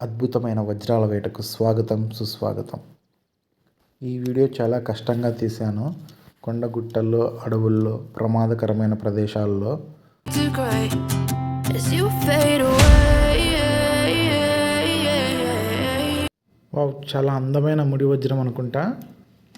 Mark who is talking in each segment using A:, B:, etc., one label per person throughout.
A: అద్భుతమైన వజ్రాల వేటకు స్వాగతం సుస్వాగతం. ఈ వీడియో చాలా కష్టంగా తీశాను. కొండగుట్టల్లో, అడవుల్లో, ప్రమాదకరమైన ప్రదేశాల్లో. వావ్, చాలా అందమైన ముడి వజ్రం అనుకుంటా.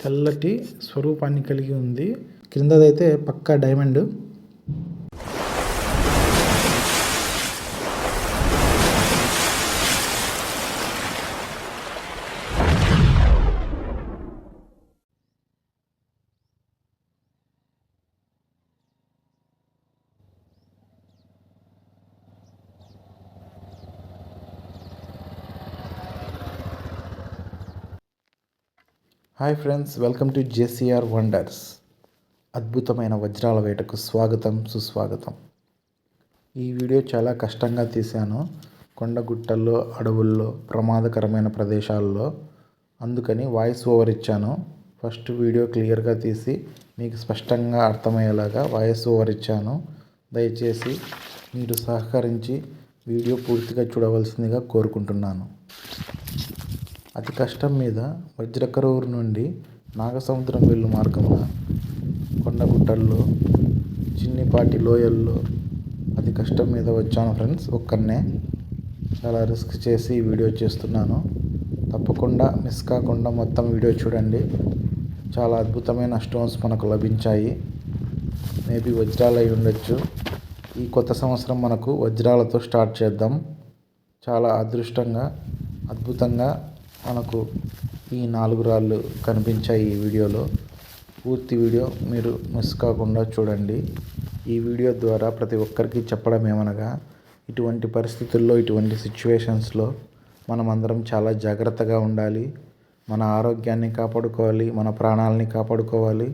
A: తెల్లటి స్వరూపాన్ని కలిగి ఉంది. క్రిందదైతే పక్కా diamond. Hi friends, welcome to JCR wonders. అద్భుతమైన వజ్రాల వేటకు స్వాగతం సుస్వాగతం. ఈ వీడియో చాలా కష్టంగా తీశాను. కొండగుట్టల్లో, అడవుల్లో, ప్రమాదకరమైన ప్రదేశాల్లో. అందుకని వాయిస్ ఓవర్ ఇచ్చాను. ఫస్ట్ వీడియో క్లియర్గా తీసి మీకు స్పష్టంగా అర్థమయ్యేలాగా వాయిస్ ఓవర్ ఇచ్చాను. దయచేసి మీరు సహకరించి వీడియో పూర్తిగా చూడవలసిందిగా కోరుకుంటున్నాను. అతి కష్టం మీద వజ్రకరూరు నుండి నాగసముద్రం వెళ్ళు మార్గంలో కొండగుట్టల్లో, చిన్నిపాటి లోయల్లో అతి కష్టం మీద వచ్చాను ఫ్రెండ్స్. ఒక్కనే చాలా రిస్క్ చేసి ఈ వీడియో చేస్తున్నాను. తప్పకుండా మిస్ కాకుండా మొత్తం వీడియో చూడండి. చాలా అద్భుతమైన స్టోన్స్ మనకు లభించాయి. మేబీ వజ్రాలు అయి ఉండొచ్చు. ఈ కొత్త సంవత్సరం మనకు వజ్రాలతో స్టార్ట్ చేద్దాం. చాలా అదృష్టంగా, అద్భుతంగా మనకు ఈ 4 రాళ్ళు కనిపించాయి ఈ వీడియోలో. పూర్తి వీడియో మీరు మిస్ కాకుండా చూడండి. ఈ వీడియో ద్వారా ప్రతి ఒక్కరికి చెప్పడం ఏమనగా, ఇటువంటి పరిస్థితుల్లో, ఇటువంటి సిచ్యువేషన్స్లో మనమందరం చాలా జాగ్రత్తగా ఉండాలి. మన ఆరోగ్యాన్ని కాపాడుకోవాలి, మన ప్రాణాలని కాపాడుకోవాలి.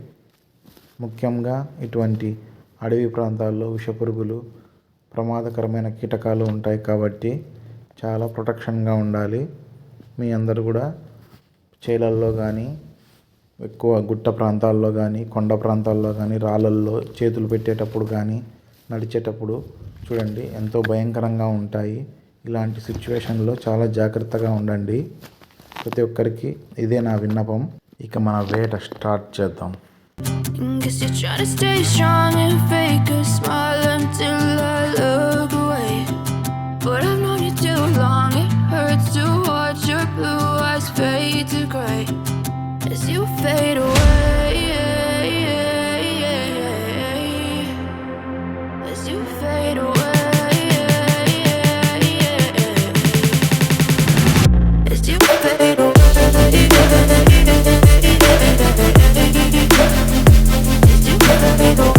A: ముఖ్యంగా ఇటువంటి అడవి ప్రాంతాల్లో విషపురుగులు, ప్రమాదకరమైన కీటకాలు ఉంటాయి కాబట్టి చాలా ప్రొటెక్షన్గా ఉండాలి. మీ అందరూ కూడా చేలల్లో కానీ, ఎక్కువ గుట్ట ప్రాంతాల్లో కానీ, కొండ ప్రాంతాల్లో కానీ, రాళ్ళల్లో చేతులు పెట్టేటప్పుడు కానీ, నడిచేటప్పుడు చూడండి ఎంతో భయంకరంగా ఉంటాయి. ఇలాంటి సిచ్యువేషన్లో చాలా జాగ్రత్తగా ఉండండి. ప్రతి ఒక్కరికి ఇదే నా విన్నపం. ఇక మన వేట స్టార్ట్ చేద్దాం.
B: Blue eyes fade to gray as you fade away, as you fade away, as you fade away, as you fade away.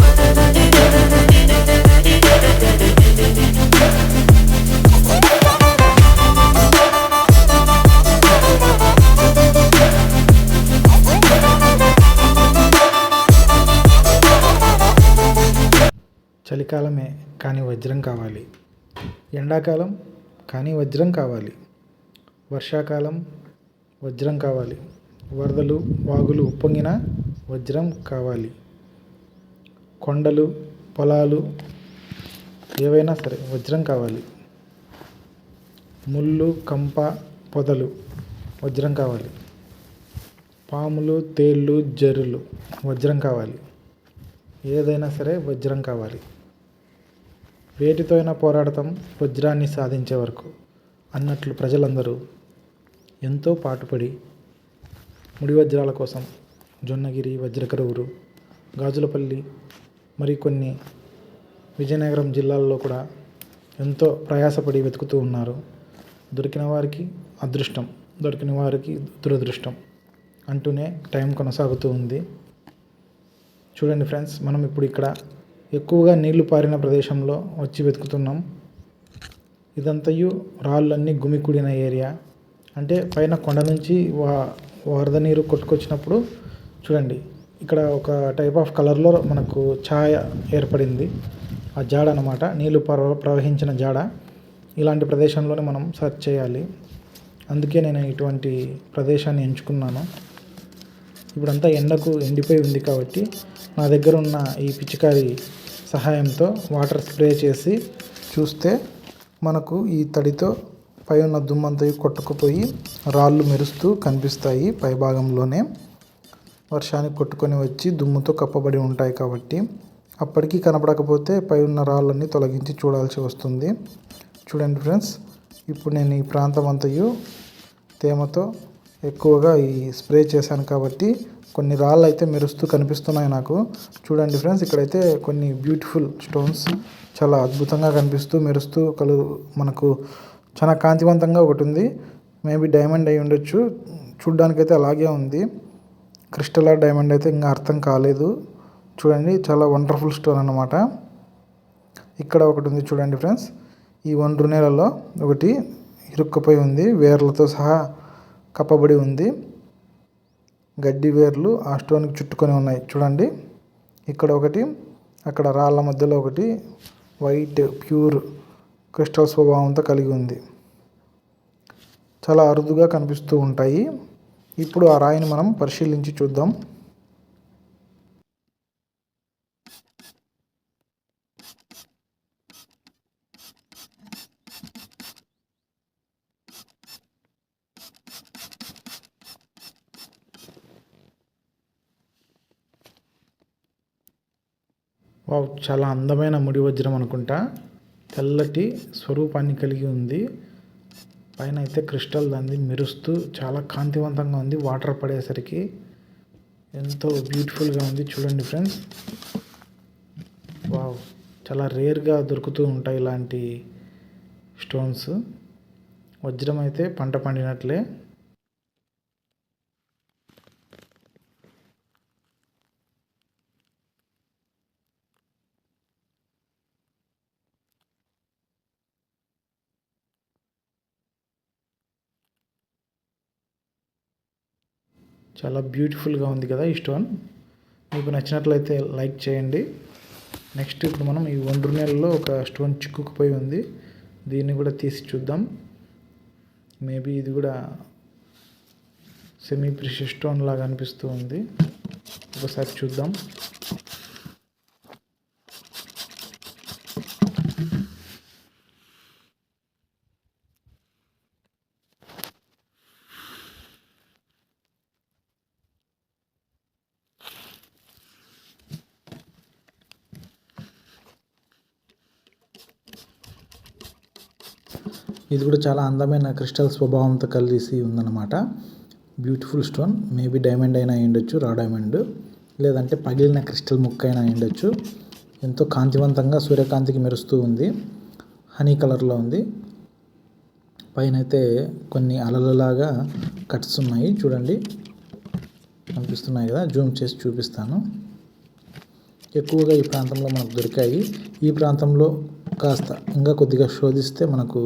A: చలికాలమే కానీ వజ్రం కావాలి. ఎండాకాలం కానీ వజ్రం కావాలి. వర్షాకాలం వజ్రం కావాలి. వరదలు, వాగులు ఉప్పొంగిన వజ్రం కావాలి. కొండలు, పొలాలు ఏవైనా సరే వజ్రం కావాలి. ముళ్ళు, కంప, పొదలు వజ్రం కావాలి. పాములు, తేళ్ళు, జర్రులు వజ్రం కావాలి. ఏదైనా సరే వజ్రం కావాలి. వేటితో అయినా పోరాడతాం వజ్రాన్ని సాధించే వరకు అన్నట్లు ప్రజలందరూ ఎంతో పాటుపడి ముడి వజ్రాల కోసం జొన్నగిరి, వజ్రకరూరు, గాజులపల్లి, మరికొన్ని విజయనగరం జిల్లాల్లో కూడా ఎంతో ప్రయాసపడి వెతుకుతూ ఉన్నారు. దొరికిన వారికి అదృష్టం, దొరికిన వారికి దురదృష్టం అంటూనే టైం కొనసాగుతూ ఉంది. చూడండి ఫ్రెండ్స్, మనం ఇప్పుడు ఇక్కడ ఎక్కువగా నీళ్లు పారిన ప్రదేశంలో వచ్చి వెతుకుతున్నాం. ఇదంతయు రాళ్ళన్నీ గుమికూడిన ఏరియా. అంటే పైన కొండ నుంచి వరద నీరు కొట్టుకొచ్చినప్పుడు చూడండి ఇక్కడ ఒక టైప్ ఆఫ్ కలర్లో మనకు ఛాయ ఏర్పడింది. ఆ జాడ అన్నమాట, నీళ్లు ప్రవహించిన జాడ. ఇలాంటి ప్రదేశంలోనే మనం సెర్చ్ చేయాలి. అందుకే నేను ఇటువంటి ప్రదేశాన్ని ఎంచుకున్నాను. ఇప్పుడంతా ఎండకు ఎండిపోయి ఉంది కాబట్టి నా దగ్గర ఉన్న ఈ పిచికారి సహాయంతో వాటర్ స్ప్రే చేసి చూస్తే మనకు ఈ తడితో పై ఉన్న దుమ్మంతా కొట్టుకుపోయి రాళ్ళు మెరుస్తూ కనిపిస్తాయి. పై భాగంలోనే వర్షానికి కొట్టుకొని వచ్చి దుమ్ముతో కప్పబడి ఉంటాయి కాబట్టి అప్పటికీ కనపడకపోతే పై ఉన్న రాళ్ళన్నీ తొలగించి చూడాల్సి వస్తుంది. చూడండి ఫ్రెండ్స్, ఇప్పుడు నేను ఈ ప్రాంతం అంతయు తేమతో ఎక్కువగా ఈ స్ప్రే చేశాను కాబట్టి కొన్ని రాళ్ళు అయితే మెరుస్తూ కనిపిస్తున్నాయి నాకు. చూడండి ఫ్రెండ్స్, ఇక్కడైతే కొన్ని బ్యూటిఫుల్ స్టోన్స్ చాలా అద్భుతంగా కనిపిస్తూ మెరుస్తూ మనకు చాలా కాంతివంతంగా ఒకటి ఉంది. మేబీ డైమండ్ అయి ఉండొచ్చు. చూడ్డానికైతే అలాగే ఉంది. క్రిస్టల్ ఆర్ డైమండ్ అయితే ఇంకా అర్థం కాలేదు. చూడండి, చాలా వండర్ఫుల్ స్టోన్ అన్నమాట. ఇక్కడ ఒకటి ఉంది చూడండి ఫ్రెండ్స్, ఈ ఒండ్రు నేలలో ఒకటి ఇరుక్కుపోయి ఉంది, వేర్లతో సహా కప్పబడి ఉంది. గడ్డి వేర్లు ఆ స్టోన్కి చుట్టుకొని ఉన్నాయి చూడండి. ఇక్కడ ఒకటి, అక్కడ రాళ్ళ మధ్యలో ఒకటి వైట్ ప్యూర్ క్రిస్టల్ స్వభావంతో కలిగి ఉంది. చాలా అరుదుగా కనిపిస్తూ ఉంటాయి. ఇప్పుడు ఆ రాయిని మనం పరిశీలించి చూద్దాం. వావ్, చాలా అందమైన ముడి వజ్రం అనుకుంటా. తెల్లటి స్వరూపాన్ని కలిగి ఉంది. పైన అయితే క్రిస్టల్ దాన్ని మెరుస్తూ చాలా కాంతివంతంగా ఉంది. వాటర్ పడేసరికి ఎంతో బ్యూటిఫుల్గా ఉంది. చూడండి ఫ్రెండ్స్, వావ్, చాలా రేర్గా దొరుకుతూ ఉంటాయి ఇలాంటి స్టోన్స్. వజ్రం అయితే పంట పండినట్లే. చాలా బ్యూటిఫుల్గా ఉంది కదా ఈ స్టోన్. మీకు నచ్చినట్లయితే లైక్ చేయండి. నెక్స్ట్ ఇప్పుడు మనం ఈ ఒండ్రు నేలలో ఒక స్టోన్ చిక్కుకుపోయి ఉంది. దీన్ని కూడా తీసి చూద్దాం. మేబీ ఇది కూడా సెమీ ప్రెషియస్ స్టోన్ లాగా అనిపిస్తూ ఉంది. ఒకసారి చూద్దాం. ఇది కూడా చాలా అందమైన క్రిస్టల్ స్వభావంతో కలిసి ఉందన్నమాట. Beautiful stone. మేబీ డైమండ్ అయినా అయ్యుండొచ్చు, రా డైమండ్, లేదంటే పగిలిన క్రిస్టల్ ముక్క అయినా అయ్యుండొచ్చు. ఎంతో కాంతివంతంగా సూర్యకాంతికి మెరుస్తూ ఉంది. హనీ కలర్లో ఉంది. పైన అయితే కొన్ని అలలలాగా కట్స్ ఉన్నాయి చూడండి, కనిపిస్తున్నాయి కదా. జూమ్ చేసి చూపిస్తాను. ఎక్కువగా ఈ ప్రాంతంలో మనకు దొరికాయి. ఈ ప్రాంతంలో కాస్త ఇంకా కొద్దిగా శోధిస్తే మనకు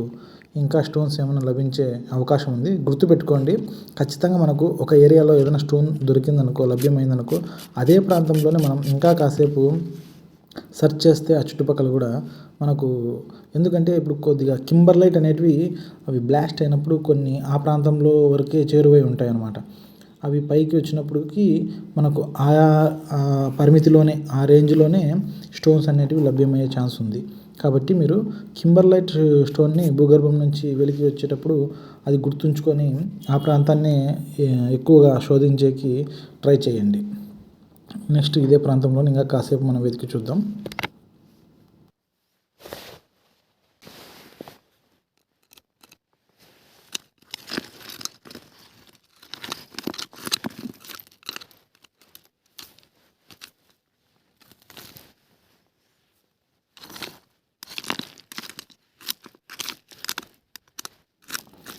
A: ఇంకా స్టోన్స్ ఏమైనా లభించే అవకాశం ఉంది. గుర్తుపెట్టుకోండి, ఖచ్చితంగా మనకు ఒక ఏరియాలో ఏదైనా స్టోన్ దొరికిందనుకో, లభ్యమైందనుకో, అదే ప్రాంతంలోనే మనం ఇంకా కాసేపు సెర్చ్ చేస్తే ఆ చుట్టుపక్కల కూడా మనకు, ఎందుకంటే ఇప్పుడు కొద్దిగా కింబర్లైట్ అనేటివి అవి బ్లాస్ట్ అయినప్పుడు కొన్ని ఆ ప్రాంతంలో వరకే చేరువై ఉంటాయి అన్నమాట. అవి పైకి వచ్చినప్పటికి మనకు ఆయా పరిమితిలోనే, ఆ రేంజ్లోనే స్టోన్స్ అనేటివి లభ్యమయ్యే ఛాన్స్ ఉంది. కాబట్టి మీరు కింబర్లైట్ స్టోన్ని భూగర్భం నుంచి వెలికి వచ్చేటప్పుడు అది గుర్తుంచుకొని ఆ ప్రాంతాన్ని ఎక్కువగా శోధించేకి ట్రై చేయండి. నెక్స్ట్ ఇదే ప్రాంతంలో ఇంకా కాసేపు మనం వెతికి చూద్దాం.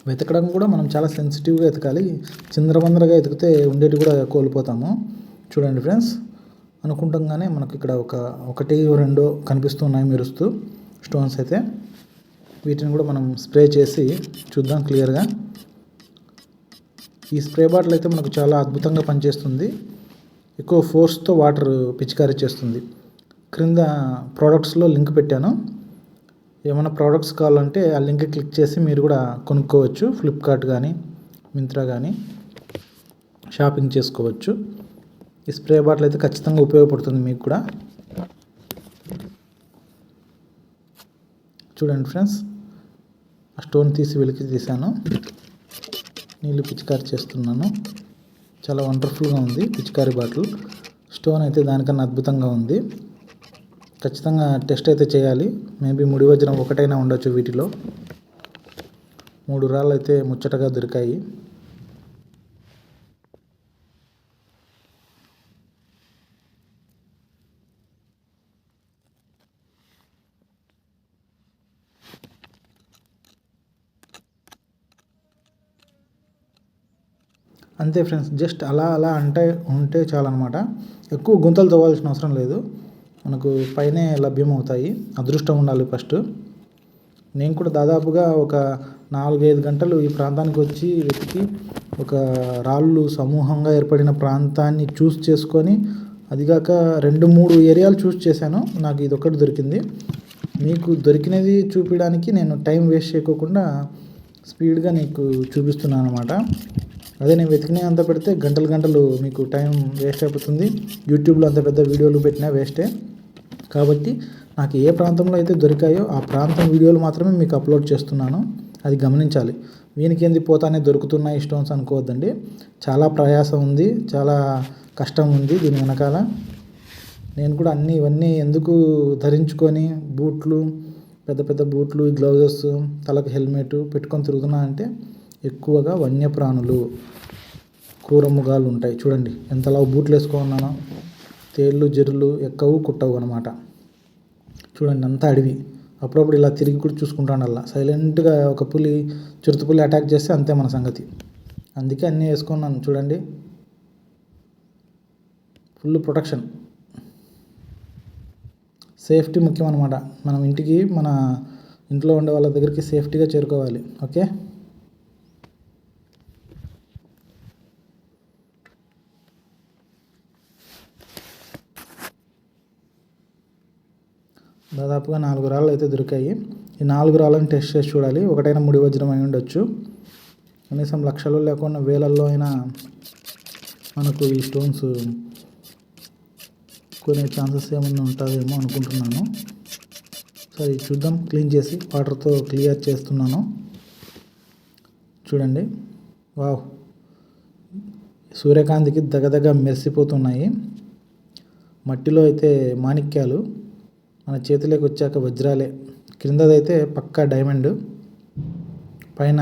A: వెతకడం కూడా మనం చాలా సెన్సిటివ్గా వెతకాలి. చిందరవందరగా వెతికితే ఉండేటి కూడా కోల్పోతాము. చూడండి ఫ్రెండ్స్, అనుకుంటాగానే మనకి ఇక్కడ ఒకటి రెండో కనిపిస్తున్నాయి మెరుస్తూ స్టోన్స్ అయితే. వీటిని కూడా మనం స్ప్రే చేసి చూద్దాం క్లియర్గా. ఈ స్ప్రే బాటిల్ అయితే మనకు చాలా అద్భుతంగా పనిచేస్తుంది. ఎక్కువ ఫోర్స్తో వాటర్ పిచికారీ చేస్తుంది. క్రింద ప్రోడక్ట్స్లో లింక్ పెట్టాను. ఏమైనా ప్రోడక్ట్స్ కావాలంటే ఆ లింక్ క్లిక్ చేసి మీరు కూడా కొనుక్కోవచ్చు. ఫ్లిప్కార్ట్ కానీ, మింత్రా కానీ షాపింగ్ చేసుకోవచ్చు. ఈ స్ప్రే బాటిల్ అయితే ఖచ్చితంగా ఉపయోగపడుతుంది మీకు కూడా. చూడండి ఫ్రెండ్స్, ఆ స్టోన్ తీసి వెలికి తీశాను. నీళ్ళు పిచికారి చేస్తున్నాను. చాలా వండర్ఫుల్గా ఉంది పిచికారి బాటిల్. స్టోన్ అయితే దానికన్నా అద్భుతంగా ఉంది. ఖచ్చితంగా టెస్ట్ అయితే చేయాలి. మేబీ ముడి వజ్రం ఒకటైనా ఉండొచ్చు వీటిలో. 3 రాళ్ళు అయితే ముచ్చటగా దొరికాయి. అంతే ఫ్రెండ్స్, జస్ట్ అలా ఉంటే చాలన్నమాట. ఎక్కువ గుంతలు తవ్వాల్సిన అవసరం లేదు. మనకు పైనే లభ్యమవుతాయి. అదృష్టం ఉండాలి ఫస్ట్. నేను కూడా దాదాపుగా ఒక 4-5 గంటలు ఈ ప్రాంతానికి వచ్చి వెతికి ఒక రాళ్ళు సమూహంగా ఏర్పడిన ప్రాంతాన్ని చూస్ చేసుకొని, అదిగాక 2-3 ఏరియాలు చూస్ చేశాను. నాకు ఇది ఒక్కటి దొరికింది. మీకు దొరికినది చూపించడానికి నేను టైం వేస్ట్ చేయకోకుండా స్పీడ్గా నీకు చూపిస్తున్నాను అన్నమాట. అదే నేను వెతికినవి అంతా పెడితే గంటలు మీకు టైం వేస్ట్ అయిపోతుంది. యూట్యూబ్లో అంత పెద్ద వీడియోలు పెట్టినా వేస్టే. కాబట్టి నాకు ఏ ప్రాంతంలో అయితే దొరికాయో ఆ ప్రాంతం వీడియోలు మాత్రమే మీకు అప్లోడ్ చేస్తున్నాను. అది గమనించాలి. వీనికేంది పోతానే దొరుకుతున్నాయి స్టోన్స్ అనుకోవద్దండి. చాలా ప్రయాసం ఉంది, చాలా కష్టం ఉంది దీని వెనకాల. నేను కూడా ఇవన్నీ ఎందుకు ధరించుకొని బూట్లు, పెద్ద బూట్లు, గ్లౌజెస్, తలకు హెల్మెట్ పెట్టుకొని తిరుగుతున్నా అంటే ఎక్కువగా వన్యప్రాణులు, క్రూరమృగాలు ఉంటాయి. చూడండి ఎంతలా బూట్లు వేసుకున్నానో. తేళ్ళు, జెర్రులు ఎక్కవు కుట్టవు అనమాట. చూడండి అంతా అడవి. అప్పుడప్పుడు ఇలా తిరిగి కూడా చూసుకుంటాను. అలా సైలెంట్గా ఒక చిరుతపులి అటాక్ చేస్తే అంతే మన సంగతి. అందుకే అన్నీ వేసుకున్నాను. చూడండి, ఫుల్ ప్రొటెక్షన్. సేఫ్టీ ముఖ్యం అనమాట. మన ఇంట్లో ఉండే వాళ్ళ దగ్గరికి సేఫ్టీగా చేరుకోవాలి. ఓకే, దాదాపుగా 4 రాళ్ళు అయితే దొరికాయి. ఈ 4 రాళ్ళని టెస్ట్ చేసి చూడాలి. ఒకటైనా ముడి వజ్రం అయి ఉండొచ్చు. కనీసం లక్షలు లేకుండా వేలల్లో అయినా మనకు ఈ స్టోన్స్ కొనే ఛాన్సెస్ ఏమన్నా ఉంటుందేమో అనుకుంటున్నాను. సరే చూద్దాం. క్లీన్ చేసి వాటర్తో క్లియర్ చేస్తున్నాను. చూడండి, వావ్, సూర్యకాంతికి దగదగ మెరిసిపోతున్నాయి. మట్టిలో అయితే మాణిక్యాలు, మన చేతిలోకి వచ్చాక వజ్రాలే. క్రిందదైతే పక్కా డైమండ్, పైన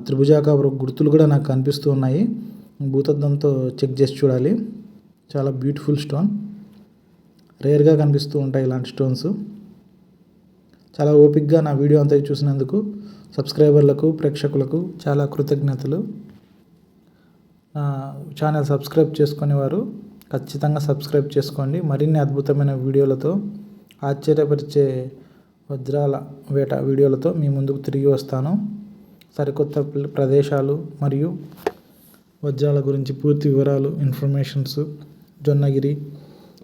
A: త్రిభుజాకార గుర్తులు కూడా నాకు కనిపిస్తూ ఉన్నాయి. భూతద్దంతో చెక్ చేసి చూడాలి. చాలా బ్యూటిఫుల్ స్టోన్. రేర్గా కనిపిస్తూ ఉంటాయి ఇలాంటి స్టోన్స్. చాలా ఓపిక్గా నా వీడియో అంతా చూసినందుకు సబ్స్క్రైబర్లకు, ప్రేక్షకులకు చాలా కృతజ్ఞతలు. ఛానల్ సబ్స్క్రైబ్ చేసుకునేవారు ఖచ్చితంగా సబ్స్క్రైబ్ చేసుకోండి. మరిన్ని అద్భుతమైన వీడియోలతో, ఆశ్చర్యపరిచే వజ్రాల వేట వీడియోలతో మీ ముందుకు తిరిగి వస్తాను. సరికొత్త ప్రదేశాలు మరియు వజ్రాల గురించి పూర్తి వివరాలు, ఇన్ఫర్మేషన్స్, జొన్నగిరి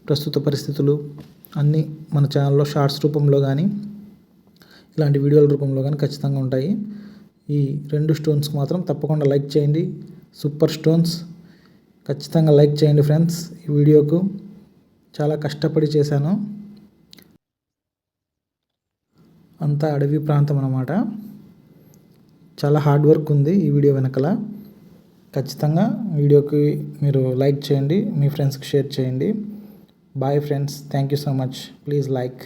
A: ప్రస్తుత పరిస్థితులు అన్నీ మన ఛానల్లో షార్ట్స్ రూపంలో కానీ ఇలాంటి వీడియోల రూపంలో కానీ ఖచ్చితంగా ఉంటాయి. ఈ 2 స్టోన్స్కి మాత్రం తప్పకుండా లైక్ చేయండి. Super stones. ఖచ్చితంగా లైక్ చేయండి ఫ్రెండ్స్. ఈ వీడియోకు చాలా కష్టపడి చేశాను. అంతా అడవి ప్రాంతం అన్నమాట. చాలా హార్డ్ వర్క్ ఉంది ఈ వీడియో వెనకాల. ఖచ్చితంగా వీడియోకి మీరు లైక్ చేయండి, మీ ఫ్రెండ్స్కి షేర్ చేయండి. Bye friends, thank you so much. Please like.